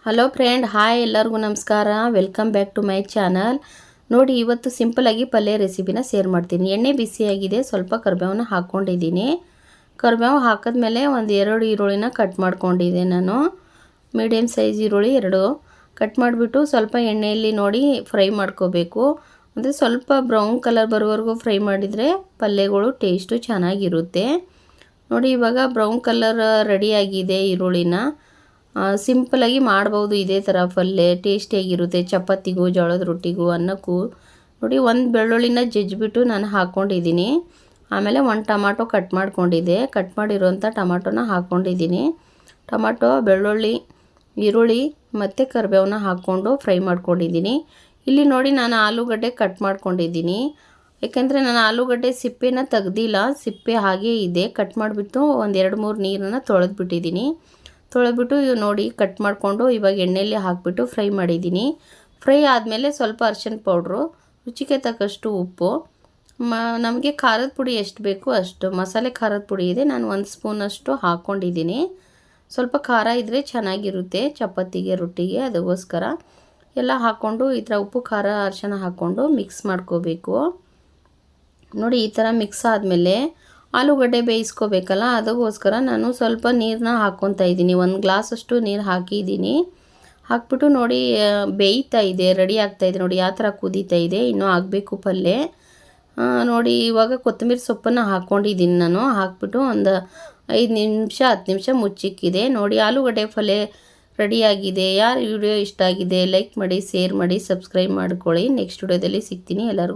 Hello friend, hi, ಎಲ್ಲರಿಗೂ ನಮಸ್ಕಾರ. Welcome back to my channel. ನೋಡಿ, ಇವತ್ತು ಸಿಂಪಲಾಗಿ ಪಲ್ಯ ರೆಸಿಪಿನ ಶೇರ್ ಮಾಡ್ತೀನಿ. ಎಣ್ಣೆ ಬಿಸಿಯಾಗಿದೆ, ಸ್ವಲ್ಪ ಕರಿಬೇವನ್ನ ಹಾಕ್ಕೊಂಡಿದ್ದೀನಿ. ಕರಿಬೇವು ಹಾಕಿದ್ಮೇಲೆ ಒಂದು 2 ಈರುಳ್ಳಿನ ಕಟ್ ಮಾಡ್ಕೊಂಡಿದ್ದೆ ನಾನು. ಮೀಡಿಯಮ್ ಸೈಜ್ ಈರುಳ್ಳಿ 2 ಕಟ್ ಮಾಡಿಬಿಟ್ಟು ಸ್ವಲ್ಪ ಎಣ್ಣೆಯಲ್ಲಿ ನೋಡಿ ಫ್ರೈ ಮಾಡ್ಕೋಬೇಕು. ಅಂದರೆ ಸ್ವಲ್ಪ ಬ್ರೌನ್ ಕಲರ್ ಬರೋವರೆಗೂ ಫ್ರೈ ಮಾಡಿದರೆ ಪಲ್ಯಗಳು ಟೇಸ್ಟು ಚೆನ್ನಾಗಿರುತ್ತೆ. ನೋಡಿ, ಇವಾಗ ಬ್ರೌನ್ ಕಲರ್ ರೆಡಿಯಾಗಿದೆ ಈರುಳ್ಳಿನ. ಸಿಂಪಲಾಗಿ ಮಾಡ್ಬೋದು ಇದೇ ಥರ ಪಲ್ಯ. ಟೇಸ್ಟಿಯಾಗಿರುತ್ತೆ ಚಪಾತಿಗೂ, ಜೋಳದ ರೊಟ್ಟಿಗೂ, ಅನ್ನಕ್ಕೂ. ನೋಡಿ, ಒಂದು ಬೆಳ್ಳುಳ್ಳಿನ ಜಜ್ಜಿಬಿಟ್ಟು ನಾನು ಹಾಕ್ಕೊಂಡಿದ್ದೀನಿ. ಆಮೇಲೆ ಒಂದು ಟೊಮಾಟೊ ಕಟ್ ಮಾಡ್ಕೊಂಡಿದ್ದೆ. ಕಟ್ ಮಾಡಿರೋಂಥ ಟೊಮಾಟೊನ ಹಾಕ್ಕೊಂಡಿದ್ದೀನಿ. ಟೊಮಾಟೊ, ಬೆಳ್ಳುಳ್ಳಿ, ಈರುಳ್ಳಿ ಮತ್ತು ಕರಿಬೇವನ್ನ ಹಾಕ್ಕೊಂಡು ಫ್ರೈ ಮಾಡ್ಕೊಂಡಿದ್ದೀನಿ. ಇಲ್ಲಿ ನೋಡಿ, ನಾನು ಆಲೂಗಡ್ಡೆ ಕಟ್ ಮಾಡ್ಕೊಂಡಿದ್ದೀನಿ. ಯಾಕೆಂದರೆ ನಾನು ಆಲೂಗಡ್ಡೆ ಸಿಪ್ಪೆನ ತೆಗ್ದಿಲ್ಲ, ಸಿಪ್ಪೆ ಹಾಗೇ ಇದೆ. ಕಟ್ ಮಾಡಿಬಿಟ್ಟು ಒಂದು 2-3 ನೀರನ್ನು ತೊಳೆದ್ಬಿಟ್ಟಿದ್ದೀನಿ. ತೊಳೆದ್ಬಿಟ್ಟು ನೋಡಿ ಕಟ್ ಮಾಡಿಕೊಂಡು ಇವಾಗ ಎಣ್ಣೆಯಲ್ಲಿ ಹಾಕಿಬಿಟ್ಟು ಫ್ರೈ ಮಾಡಿದ್ದೀನಿ. ಫ್ರೈ ಆದಮೇಲೆ ಸ್ವಲ್ಪ ಅರಿಶಿನ ಪೌಡ್ರು, ರುಚಿಗೆ ತಕ್ಕಷ್ಟು ಉಪ್ಪು, ನಮಗೆ ಖಾರದ ಪುಡಿ ಎಷ್ಟು ಬೇಕು ಅಷ್ಟು. ಮಸಾಲೆ ಖಾರದ ಪುಡಿ ಇದೆ, ನಾನು 1 ಸ್ಪೂನಷ್ಟು ಹಾಕ್ಕೊಂಡಿದ್ದೀನಿ. ಸ್ವಲ್ಪ ಖಾರ ಇದ್ದರೆ ಚೆನ್ನಾಗಿರುತ್ತೆ ಚಪಾತಿಗೆ, ರೊಟ್ಟಿಗೆ. ಅದಕ್ಕೋಸ್ಕರ ಎಲ್ಲ ಹಾಕ್ಕೊಂಡು ಈ ಥರ ಉಪ್ಪು, ಖಾರ, ಅರಿಶಿನ ಹಾಕ್ಕೊಂಡು ಮಿಕ್ಸ್ ಮಾಡ್ಕೋಬೇಕು. ನೋಡಿ, ಈ ಥರ ಮಿಕ್ಸ್ ಆದಮೇಲೆ ಆಲೂಗಡ್ಡೆ ಬೇಯಿಸ್ಕೋಬೇಕಲ್ಲ, ಅದಕ್ಕೋಸ್ಕರ ನಾನು ಸ್ವಲ್ಪ ನೀರನ್ನ ಹಾಕ್ಕೊತಾ ಇದ್ದೀನಿ. 1 ಗ್ಲಾಸಷ್ಟು ನೀರು ಹಾಕಿದ್ದೀನಿ. ಹಾಕ್ಬಿಟ್ಟು ನೋಡಿ ಬೇಯ್ತಾ ಇದೆ, ರೆಡಿ ಆಗ್ತಾಯಿದೆ. ನೋಡಿ ಯಾವ ಥರ ಕುದೀತಾ ಇದೆ, ಇನ್ನೂ ಆಗಬೇಕು ಪಲ್ಯ. ನೋಡಿ, ಇವಾಗ ಕೊತ್ತಂಬರಿ ಸೊಪ್ಪನ್ನು ಹಾಕ್ಕೊಂಡಿದ್ದೀನಿ ನಾನು. ಹಾಕ್ಬಿಟ್ಟು ಒಂದು 5 ನಿಮಿಷ 10 ನಿಮಿಷ ಮುಚ್ಚಿಕ್ಕಿದೆ. ನೋಡಿ, ಆಲೂಗಡ್ಡೆ ಪಲ್ಯ ರೆಡಿಯಾಗಿದೆ. ಯಾರು ವಿಡಿಯೋ ಇಷ್ಟ ಆಗಿದೆ ಲೈಕ್ ಮಾಡಿ, ಶೇರ್ ಮಾಡಿ, ಸಬ್ಸ್ಕ್ರೈಬ್ ಮಾಡ್ಕೊಳ್ಳಿ. ನೆಕ್ಸ್ಟ್ ವಿಡಿಯೋದಲ್ಲಿ ಸಿಗ್ತೀನಿ ಎಲ್ಲರಿಗೂ.